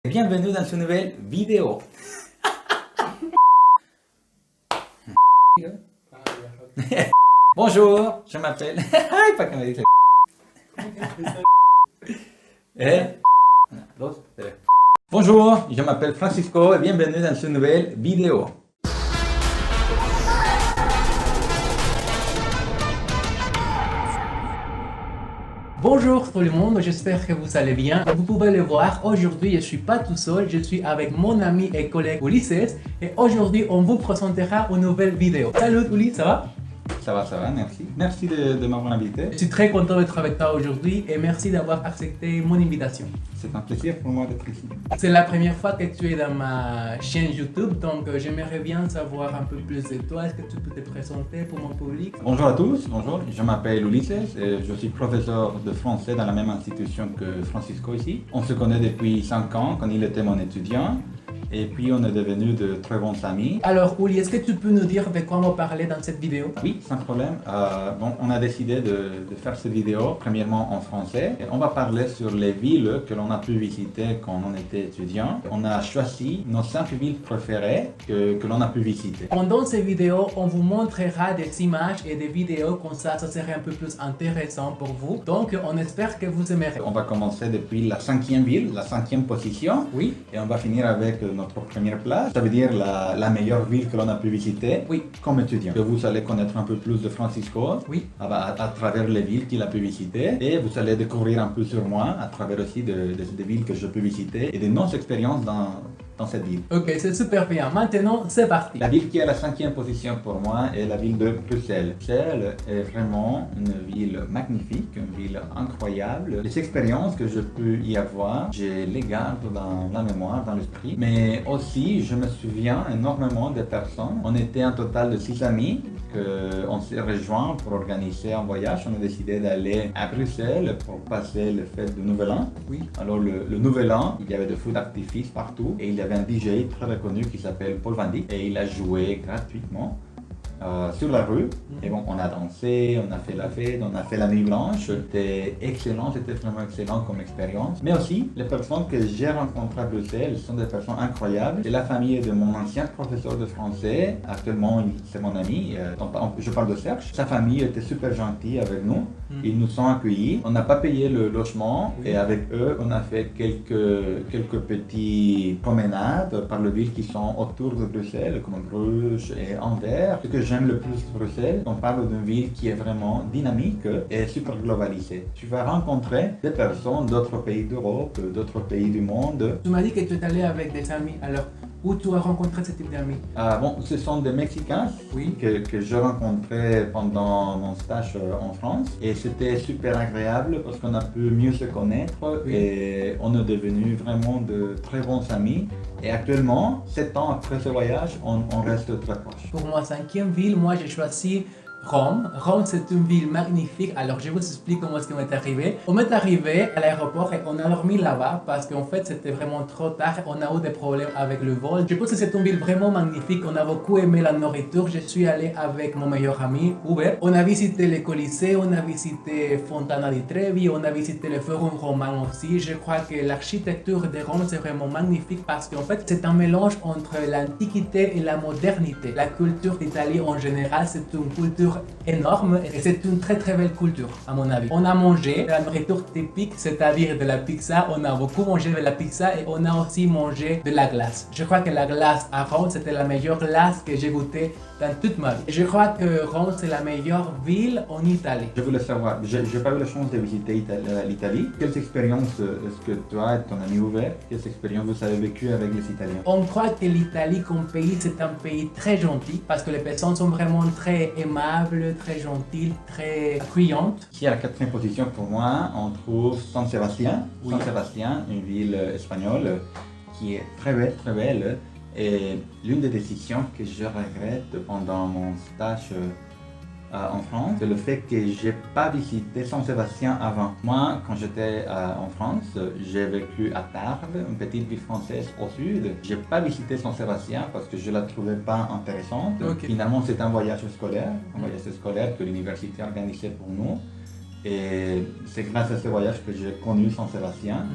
Bienvenue dans une nouvelle vidéo. Bonjour, je m'appelle. Pas qu'on me dise l'autre. Bonjour, je m'appelle Francisco et bienvenue dans une nouvelle vidéo. Bonjour tout le monde, j'espère que vous allez bien. Vous pouvez le voir, aujourd'hui je ne suis pas tout seul, je suis avec mon ami et collègue Ulises et aujourd'hui on vous présentera une nouvelle vidéo. Salut Ulises, ça va? Ça va, merci. Merci de m'avoir invité. Je suis très content d'être avec toi aujourd'hui et merci d'avoir accepté mon invitation. C'est un plaisir pour moi d'être ici. C'est la première fois que tu es dans ma chaîne YouTube, donc j'aimerais bien savoir un peu plus de toi. Est-ce que tu peux te présenter pour mon public? Bonjour à tous, bonjour, je m'appelle Ulises et je suis professeur de français dans la même institution que Francisco ici. On se connaît depuis 5 ans quand il était mon étudiant. Et puis on est devenus de très bons amis. Alors Uli, est-ce que tu peux nous dire de quoi on va parler dans cette vidéo? Oui, sans problème. On a décidé de faire cette vidéo, premièrement en français. Et on va parler sur les villes que l'on a pu visiter quand on était étudiant. On a choisi nos 5 villes préférées que l'on a pu visiter. Pendant cette vidéo, on vous montrera des images et des vidéos comme ça serait un peu plus intéressant pour vous. Donc on espère que vous aimerez. On va commencer depuis la 5e ville, la 5e position. Oui. Et on va finir avec notre première place, ça veut dire la meilleure ville que l'on a pu visiter comme étudiant. Que vous allez connaître un peu plus de Francisco à travers les villes qu'il a pu visiter et vous allez découvrir un peu sur moi à travers aussi des villes que je peux visiter et de nos expériences dans cette ville. Ok, c'est super bien. Maintenant, c'est parti. La ville qui est à la 5e position pour moi est la ville de Bruxelles. Bruxelles est vraiment une ville magnifique, une ville incroyable. Les expériences que je peux y avoir, je les garde dans la mémoire, dans l'esprit. Mais aussi, je me souviens énormément des personnes. On était un total de 6 amis qu'on s'est rejoints pour organiser un voyage. On a décidé d'aller à Bruxelles pour passer le fête du Nouvel An. Oui. Alors le Nouvel An, il y avait des feux d'artifice partout et il y avait un DJ très reconnu qui s'appelle Paul Van Dyk et il a joué gratuitement sur la rue. Et bon, on a dansé, on a fait la fête, on a fait la nuit blanche. C'était excellent, c'était vraiment excellent comme expérience. Mais aussi, les personnes que j'ai rencontrées à Bruxelles sont des personnes incroyables. C'est la famille de mon ancien professeur de français. Actuellement, c'est mon ami. Je parle de Serge. Sa famille était super gentille avec nous. Ils nous ont accueillis. On n'a pas payé le logement. Et avec eux, on a fait quelques petites promenades par les villes qui sont autour de Bruxelles, comme Bruges et Anvers. Ce que j'aime le plus de Bruxelles, on parle d'une ville qui est vraiment dynamique et super globalisée. Tu vas rencontrer des personnes d'autres pays d'Europe, d'autres pays du monde. Tu m'as dit que tu es allé avec des amis. Alors, où tu as rencontré ce type d'amis? Ce sont des Mexicains que je rencontrais pendant mon stage en France. Et c'était super agréable parce qu'on a pu mieux se connaître et on est devenus vraiment de très bons amis. Et actuellement, 7 ans après ce voyage, on reste très proches. Pour ma 5e ville, moi j'ai choisi Rome. Rome, c'est une ville magnifique. Alors, je vous explique comment est-ce qu'on est arrivé. On est arrivé à l'aéroport et on a dormi là-bas parce qu'en fait, c'était vraiment trop tard. On a eu des problèmes avec le vol. Je pense que c'est une ville vraiment magnifique. On a beaucoup aimé la nourriture. Je suis allé avec mon meilleur ami, Hubert. On a visité le Colisée, on a visité Fontana di Trevi, on a visité le Forum romain aussi. Je crois que l'architecture de Rome, c'est vraiment magnifique parce qu'en fait, c'est un mélange entre l'antiquité et la modernité. La culture d'Italie en général, c'est une culture énorme et c'est une très très belle culture à mon avis. On a mangé de la nourriture typique, c'est-à-dire de la pizza. On a beaucoup mangé de la pizza et on a aussi mangé de la glace. Je crois que la glace à Rome, c'était la meilleure glace que j'ai goûtée dans toute ma vie. Je crois que Rome, c'est la meilleure ville en Italie. Je voulais savoir, j'ai pas eu la chance de visiter l'Italie. Quelles expériences est-ce que toi et ton ami Hubert, quelles expériences vous avez vécues avec les Italiens? On croit que l'Italie comme pays, c'est un pays très gentil parce que les personnes sont vraiment très aimables, très gentilles, très accueillantes. Ici à la 4e position pour moi, on trouve San Sébastien. San Sébastien, une ville espagnole qui est très belle. Et l'une des décisions que je regrette pendant mon stage en France, c'est le fait que j'ai pas visité San Sébastien avant. Moi, quand j'étais en France, j'ai vécu à Tarbes, une petite ville française au sud. J'ai pas visité San Sébastien parce que je la trouvais pas intéressante. Finalement, c'est un voyage scolaire que l'université organisait pour nous. Et c'est grâce à ce voyage que j'ai connu San Sébastien.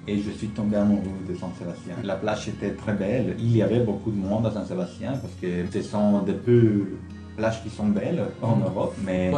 et je suis tombé amoureux de San Sébastien. La plage était très belle. Il y avait beaucoup de monde à San Sébastien parce que ce sont des peu plages qui sont belles en Europe, mais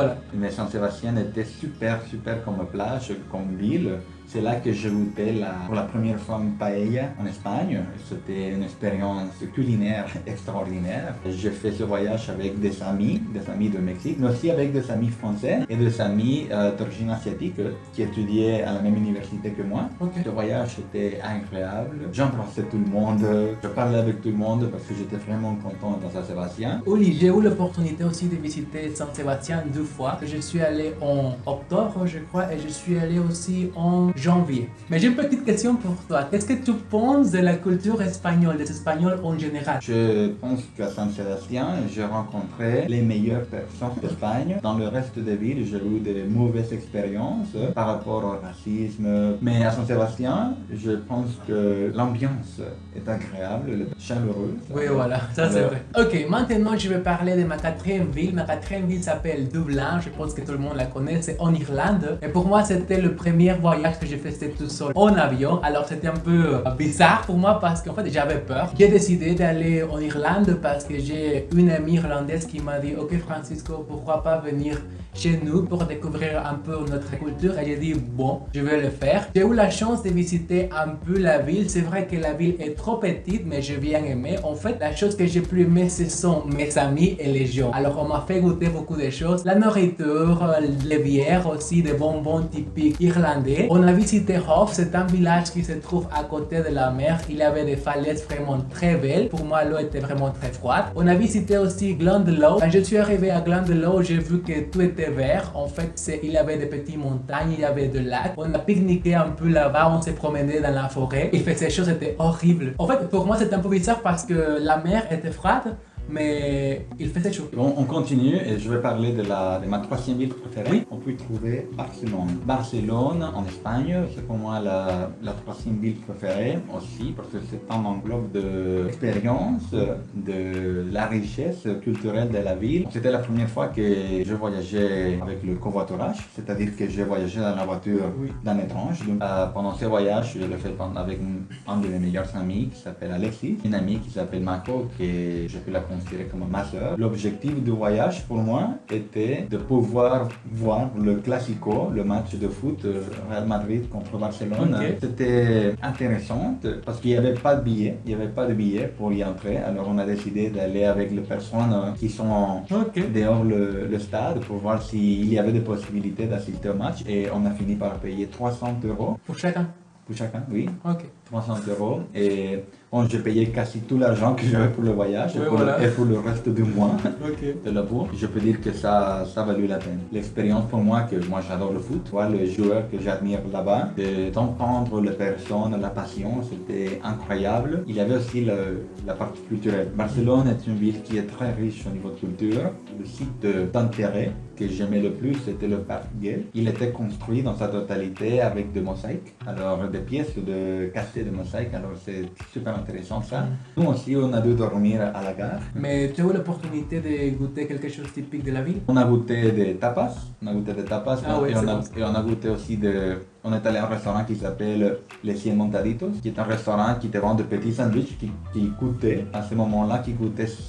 San Sébastien était super comme plage, comme ville. C'est là que j'ai goûté pour la première fois une paella en Espagne. C'était une expérience culinaire extraordinaire. J'ai fait ce voyage avec des amis de Mexique, mais aussi avec des amis français et des amis d'origine asiatique qui étudiaient à la même université que moi. Okay. Ce voyage était incroyable. J'embrassais tout le monde, je parlais avec tout le monde parce que j'étais vraiment content dans San Sébastien. Oui, j'ai eu l'opportunité aussi de visiter San Sébastien 2 fois. Je suis allé en octobre, je crois, et je suis allé aussi en janvier. Mais j'ai une petite question pour toi. Qu'est-ce que tu penses de la culture espagnole, des Espagnols en général? Je pense qu'à San Sébastien, j'ai rencontré les meilleures personnes d'Espagne. Dans le reste des villes, j'ai eu de mauvaises expériences par rapport au racisme. Mais à San Sébastien, je pense que l'ambiance est agréable, chaleureux. Oui, voilà, ça c'est vrai. Ok, maintenant je vais parler de ma quatrième ville. Ma quatrième ville s'appelle Dublin. Je pense que tout le monde la connaît. C'est en Irlande. Et pour moi, c'était le premier voyage que j'ai fait tout seul en avion. Alors c'était un peu bizarre pour moi parce qu'en fait j'avais peur. J'ai décidé d'aller en Irlande parce que j'ai une amie irlandaise qui m'a dit: ok Francisco, pourquoi pas venir chez nous pour découvrir un peu notre culture. Et j'ai dit bon, je vais le faire. J'ai eu la chance de visiter un peu la ville. C'est vrai que la ville est trop petite, mais j'ai bien aimé. En fait, la chose que j'ai plus aimé, ce sont mes amis et les gens. Alors on m'a fait goûter beaucoup de choses. La nourriture, les bières aussi, des bonbons typiques irlandais. On a visité Hove, c'est un village qui se trouve à côté de la mer. Il y avait des falaises vraiment très belles. Pour moi, l'eau était vraiment très froide. On a visité aussi Glendalough. Quand je suis arrivé à Glendalough, j'ai vu que tout était vert. En fait, il y avait des petites montagnes, il y avait des lacs. On a pique-niqué un peu là-bas, on s'est promené dans la forêt. Il faisait chaud, c'était horrible. En fait, pour moi, c'était un peu bizarre parce que la mer était froide, mais il faisait chaud. Bon, on continue et je vais parler de ma troisième ville préférée. Oui. On peut trouver Barcelone. Barcelone, en Espagne, c'est pour moi la troisième ville préférée aussi parce que c'est un englobe d'expérience, de la richesse culturelle de la ville. C'était la première fois que je voyageais avec le covoiturage, c'est-à-dire que j'ai voyagé dans la voiture d'un étrange. Donc, pendant ce voyage, je l'ai fait avec un de mes meilleurs amis qui s'appelle Alexis, une amie qui s'appelle Marco, que je peux la considérer comme ma soeur. L'objectif du voyage pour moi était de pouvoir voir le Classico, le match de foot Real Madrid contre Barcelone. Okay. C'était intéressant parce qu'il n'y avait pas de billet, pour y entrer. Alors on a décidé d'aller avec les personnes qui sont dehors le stade pour voir s'il y avait des possibilités d'assister au match et on a fini par payer 300 euros. Pour chacun? Pour chacun, oui. Ok. 300 euros. Et bon, j'ai payé quasi tout l'argent que j'avais pour le voyage et pour le reste du mois de la bourse. Je peux dire que ça valut la peine. L'expérience pour moi, que moi j'adore le foot, voir les joueurs que j'admire là-bas, d'entendre les personnes, la passion, c'était incroyable. Il y avait aussi la partie culturelle. Barcelone est une ville qui est très riche au niveau de culture. Le site d'intérêt que j'aimais le plus, c'était le Parc Güell. Il était construit dans sa totalité avec des mosaïques. Alors, des pièces de cassées de mosaïques. Alors, c'est super intéressant ça. Nous aussi, on a dû dormir à la gare. Mais tu as eu l'opportunité de goûter quelque chose de typique de la ville? On a goûté des tapas. Et on a goûté aussi on est allé à un restaurant qui s'appelle Les Cien Montaditos, qui est un restaurant qui te vend de petits sandwichs qui coûtaient, à ce moment-là,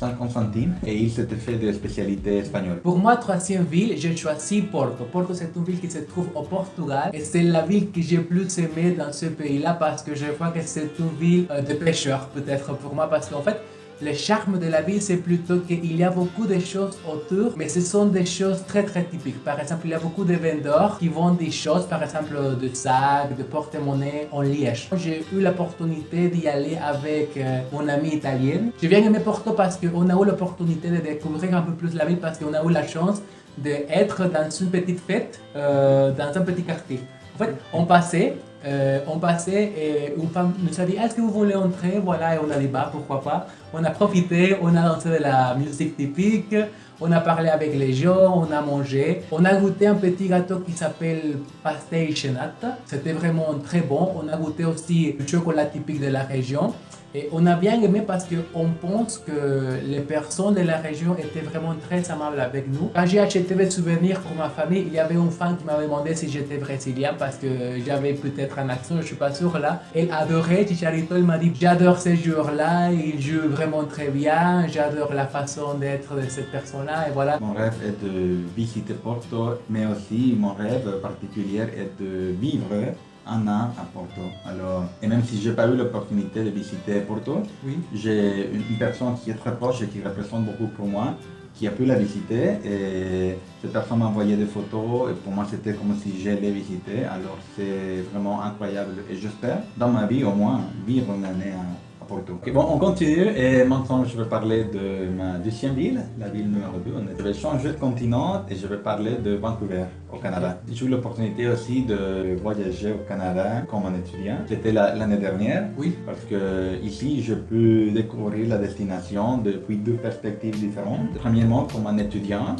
50 centimes. Et il s'était fait des spécialités espagnoles. Pour moi, troisième ville, j'ai choisi Porto. Porto, c'est une ville qui se trouve au Portugal. Et c'est la ville que j'ai plus aimé dans ce pays-là parce que je crois que c'est une ville de pêcheurs, peut-être pour moi. Parce qu'en fait, le charme de la ville, c'est plutôt qu'il y a beaucoup de choses autour, mais ce sont des choses très très typiques. Par exemple, il y a beaucoup de vendeurs qui vendent des choses, par exemple de sacs, de porte-monnaie en liège. J'ai eu l'opportunité d'y aller avec mon amie italienne. J'ai bien aimé Porto parce qu'on a eu l'opportunité de découvrir un peu plus la ville parce qu'on a eu la chance d'être dans une petite fête, dans un petit quartier. En fait, on passait et une femme nous a dit: est-ce que vous voulez entrer? Voilà, et on a dit bah pourquoi pas. On a profité, on a dansé de la musique typique, on a parlé avec les gens, on a mangé. On a goûté un petit gâteau qui s'appelle pastel cenata. C'était vraiment très bon. On a goûté aussi le chocolat typique de la région. Et on a bien aimé parce qu'on pense que les personnes de la région étaient vraiment très amables avec nous. Quand j'ai acheté des souvenirs pour ma famille, il y avait une femme qui m'avait demandé si j'étais brésilien parce que j'avais peut-être un accent, je ne suis pas sûr là. Elle adorait Chicharito, elle m'a dit j'adore ces joueurs-là, ils jouent vraiment très bien, j'adore la façon d'être de cette personne-là et voilà. Mon rêve est de visiter Porto, mais aussi mon rêve particulier est de vivre un an à Porto. Alors, et même si je n'ai pas eu l'opportunité de visiter Porto, Oui. j'ai une personne qui est très proche et qui représente beaucoup pour moi, qui a pu la visiter. Et cette personne m'a envoyé des photos et pour moi c'était comme si je l'ai visité. Alors c'est vraiment incroyable et j'espère dans ma vie au moins vivre une année à Porto. Okay, bon, on continue et maintenant je vais parler de ma deuxième ville, la ville numéro 2. Je vais changer de continent et je vais parler de Vancouver au Canada. J'ai eu l'opportunité aussi de voyager au Canada comme un étudiant. C'était l'année dernière. Oui. Parce que ici, je peux découvrir la destination depuis deux perspectives différentes. Premièrement, comme un étudiant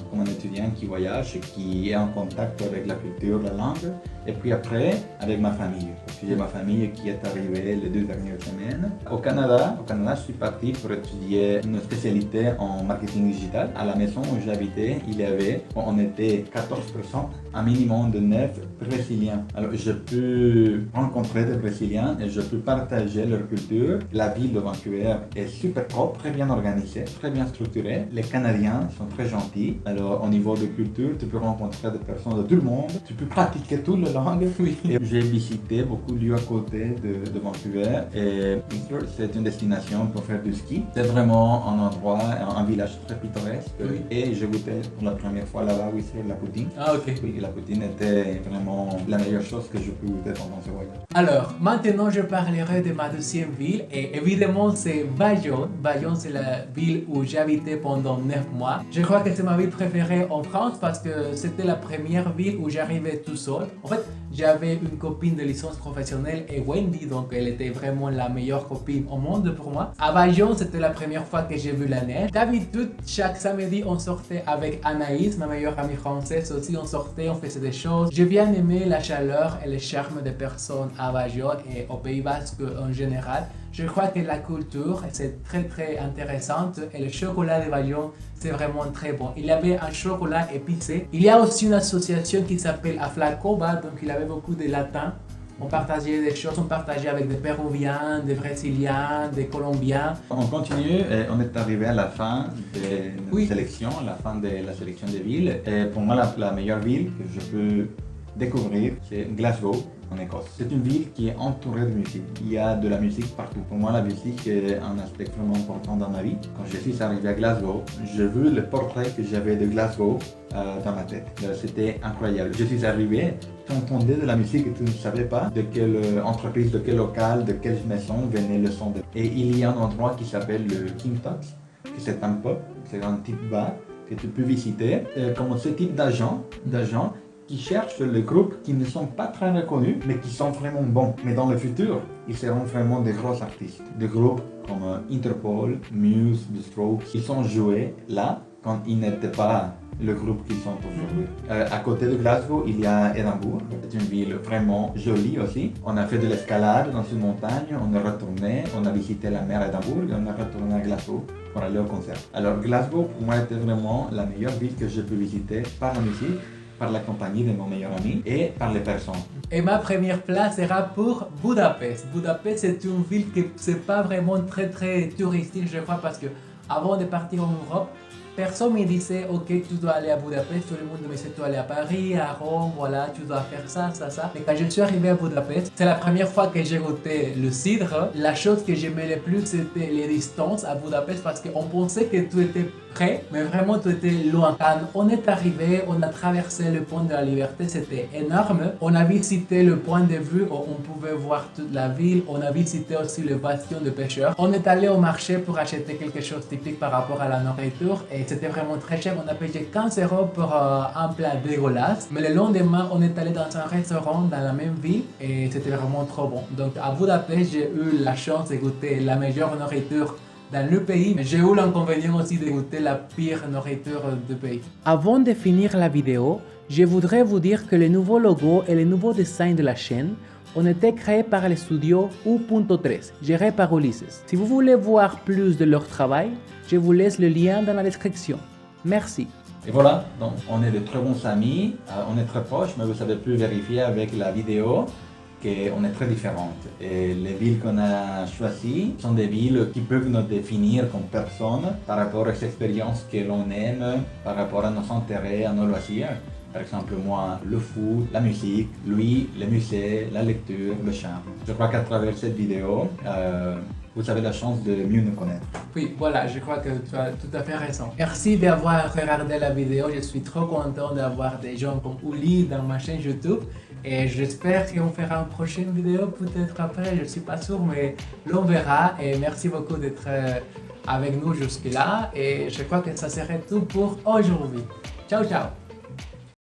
qui voyage et qui est en contact avec la culture, la langue. Et puis après, avec ma famille. Parce que j'ai ma famille qui est arrivée les 2 dernières semaines. Au Canada, je suis parti pour étudier une spécialité en marketing digital. À la maison où j'habitais, il y avait, on était 14%, un minimum de 9 Brésiliens. Alors, je peux rencontrer des Brésiliens et je peux partager leur culture. La ville de Vancouver est super propre, très bien organisée, très bien structurée. Les Canadiens sont très gentils. Alors, au niveau de culture, tu peux rencontrer des personnes de tout le monde. Tu peux pratiquer toutes les langues. Oui. Et j'ai visité beaucoup de lieux à côté de Vancouver. Et Whistler, c'est une destination pour faire du ski. C'est vraiment un endroit, un village très pittoresque. Oui. Et j'ai goûté pour la première fois là-bas, Whistler, la poutine. Ah ok. Oui, la poutine était vraiment la meilleure chose que je peux goûter pendant ce voyage. Alors, maintenant je parlerai de ma deuxième ville et évidemment c'est Bayonne. Bayonne c'est la ville où j'habitais pendant 9 mois. Je crois que c'est ma ville préférée en France parce que c'était la première ville où j'arrivais tout seul. En fait, j'avais une copine de licence professionnelle et Wendy, donc elle était vraiment la meilleure copine au monde pour moi. À Bayonne, c'était la première fois que j'ai vu la neige. D'habitude, chaque samedi, on sortait avec Anaïs, ma meilleure amie française aussi, on sortait, on faisait des choses. J'ai bien aimé la chaleur et le charme des personnes à Bayonne et au Pays Basque en général. Je crois que la culture, c'est très intéressante et le chocolat de Bayonne, c'est vraiment très bon. Il y avait un chocolat épicé. Il y a aussi une association qui s'appelle Aflacoba, donc il y avait beaucoup de latins. On partageait des choses, on partageait avec des Péruviens, des Brésiliens, des Colombiens. On continue et on est arrivé à la fin de notre Oui. sélection, à la fin de la sélection des villes. Et pour moi, la meilleure ville que je peux découvrir, c'est Glasgow, en Écosse. C'est une ville qui est entourée de musique. Il y a de la musique partout. Pour moi, la musique est un aspect vraiment important dans ma vie. Quand je suis arrivé à Glasgow, j'ai vu le portrait que j'avais de Glasgow dans ma tête. C'était incroyable. Je suis arrivé, tu entendais de la musique et tu ne savais pas de quelle entreprise, de quel local, de quelle maison venait le son. Et il y a un endroit qui s'appelle le King Tut's, que c'est un pub, c'est un type bar que tu peux visiter. Comme ce type d'agents qui cherchent les groupes qui ne sont pas très reconnus, mais qui sont vraiment bons. Mais dans le futur, ils seront vraiment des gros artistes. Des groupes comme Interpol, Muse, The Strokes, ils sont joués là quand ils n'étaient pas le groupe qu'ils sont aujourd'hui. À côté de Glasgow, il y a Édimbourg. C'est une ville vraiment jolie aussi. On a fait de l'escalade dans une montagne, on est retourné, on a visité la mer à Édimbourg et on est retourné à Glasgow pour aller au concert. Alors Glasgow, pour moi, était vraiment la meilleure ville que je peux visiter par la musique, par la compagnie de mon meilleur ami et par les personnes. Et ma première place sera pour Budapest. Budapest, c'est une ville qui n'est pas vraiment très touristique, je crois, parce que avant de partir en Europe, personne me disait, ok, tu dois aller à Budapest, tout le monde me disait, tu dois aller à Paris, à Rome, voilà, tu dois faire ça. Mais quand je suis arrivé à Budapest, c'est la première fois que j'ai goûté le cidre. La chose que j'aimais le plus, c'était les distances à Budapest parce qu'on pensait que tout était près, mais vraiment tout était loin. Quand on est arrivé, on a traversé le pont de la Liberté, c'était énorme. On a visité le point de vue où on pouvait voir toute la ville. On a visité aussi le bastion de pêcheurs. On est allé au marché pour acheter quelque chose de typique par rapport à la nourriture et c'était vraiment très cher. On a payé 15 € pour un plat dégueulasse. Mais le lendemain, on est allé dans un restaurant dans la même ville et c'était vraiment trop bon. Donc à Budapest, j'ai eu la chance de goûter la meilleure nourriture dans le pays, mais j'ai eu l'inconvénient aussi de goûter la pire nourriture du pays. Avant de finir la vidéo, je voudrais vous dire que le nouveau logo et le nouveau design de la chaîne On était créé par le studio U.3, géré par Ulysses. Si vous voulez voir plus de leur travail, je vous laisse le lien dans la description. Merci. Et voilà, donc on est de très bons amis, on est très proches, mais vous avez pu vérifier avec la vidéo qu'on est très différentes. Et les villes qu'on a choisies sont des villes qui peuvent nous définir comme personnes par rapport aux expériences que l'on aime, par rapport à nos intérêts, à nos loisirs. Par exemple, moi, le foot, la musique, lui, les musées, la lecture, le chant. Je crois qu'à travers cette vidéo, vous avez la chance de mieux nous connaître. Oui, voilà, je crois que tu as tout à fait raison. Merci d'avoir regardé la vidéo. Je suis trop content d'avoir des gens comme Uli dans ma chaîne YouTube. Et j'espère qu'on fera une prochaine vidéo, peut-être après, je ne suis pas sûr, mais l'on verra. Et merci beaucoup d'être avec nous jusque-là. Et je crois que ça serait tout pour aujourd'hui. Ciao, ciao!